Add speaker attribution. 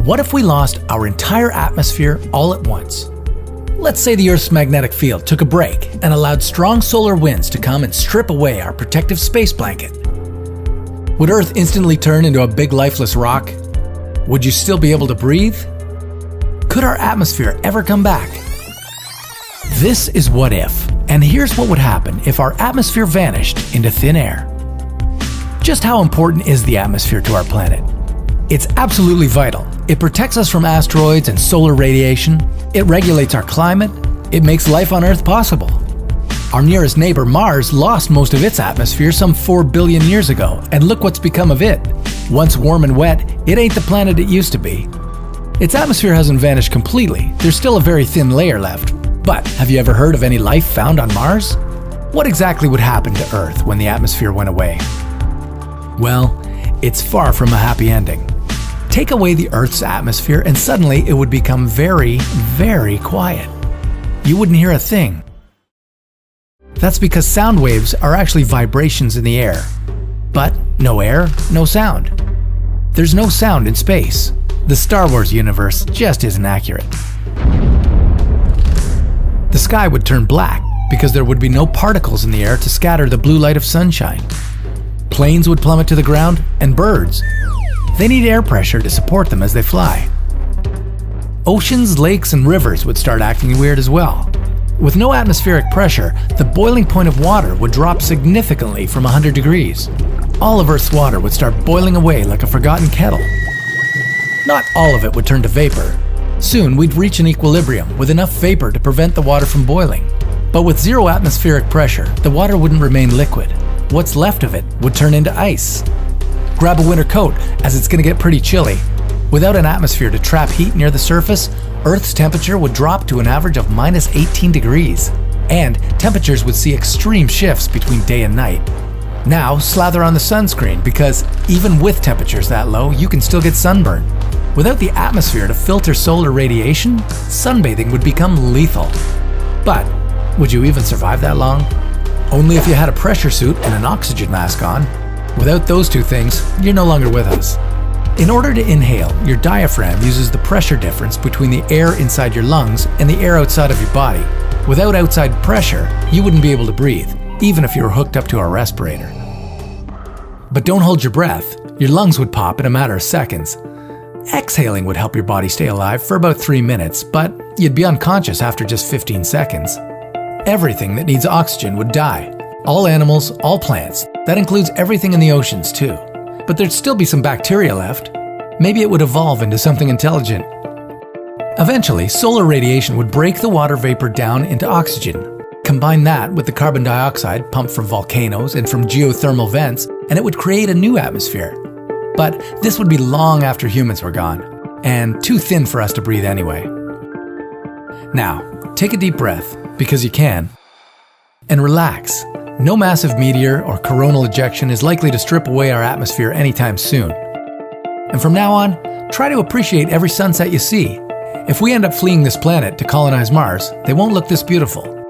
Speaker 1: What if we lost our entire atmosphere all at once? Let's say the Earth's magnetic field took a break and allowed strong solar winds to come and strip away our protective space blanket. Would Earth instantly turn into a big lifeless rock? Would you still be able to breathe? Could our atmosphere ever come back? This is What If, and here's what would happen if our atmosphere vanished into thin air. Just how important is the atmosphere to our planet? It's absolutely vital. It protects us from asteroids and solar radiation. It regulates our climate. It makes life on Earth possible. Our nearest neighbor, Mars, lost most of its atmosphere some 4 billion years ago, and look what's become of it. Once warm and wet, it ain't the planet it used to be. Its atmosphere hasn't vanished completely. There's still a very thin layer left. But have you ever heard of any life found on Mars? What exactly would happen to Earth when the atmosphere went away? Well, it's far from a happy ending. Take away the Earth's atmosphere and suddenly it would become very, very quiet. You wouldn't hear a thing. That's because sound waves are actually vibrations in the air. But no air, no sound. There's no sound in space. The Star Wars universe just isn't accurate. The sky would turn black because there would be no particles in the air to scatter the blue light of sunshine. Planes would plummet to the ground, and birds. They need air pressure to support them as they fly. Oceans, lakes, and rivers would start acting weird as well. With no atmospheric pressure, the boiling point of water would drop significantly from 100 degrees. All of Earth's water would start boiling away like a forgotten kettle. Not all of it would turn to vapor. Soon we'd reach an equilibrium with enough vapor to prevent the water from boiling. But with zero atmospheric pressure, the water wouldn't remain liquid. What's left of it would turn into ice. Grab a winter coat, as it's going to get pretty chilly. Without an atmosphere to trap heat near the surface, Earth's temperature would drop to an average of minus 18 degrees. And temperatures would see extreme shifts between day and night. Now, slather on the sunscreen because even with temperatures that low, you can still get sunburn. Without the atmosphere to filter solar radiation, sunbathing would become lethal. But would you even survive that long? Only if you had a pressure suit and an oxygen mask on. Without those two things, you're no longer with us. In order to inhale, your diaphragm uses the pressure difference between the air inside your lungs and the air outside of your body. Without outside pressure, you wouldn't be able to breathe, even if you were hooked up to a respirator. But don't hold your breath. Your lungs would pop in a matter of seconds. Exhaling would help your body stay alive for about 3 minutes, but you'd be unconscious after just 15 seconds. Everything that needs oxygen would die. All animals, all plants. That includes everything in the oceans too. But there'd still be some bacteria left. Maybe it would evolve into something intelligent. Eventually, solar radiation would break the water vapor down into oxygen. Combine that with the carbon dioxide pumped from volcanoes and from geothermal vents, and it would create a new atmosphere. But this would be long after humans were gone, and too thin for us to breathe anyway. Now, take a deep breath, because you can, and relax. No massive meteor or coronal ejection is likely to strip away our atmosphere anytime soon. And from now on, try to appreciate every sunset you see. If we end up fleeing this planet to colonize Mars, they won't look this beautiful.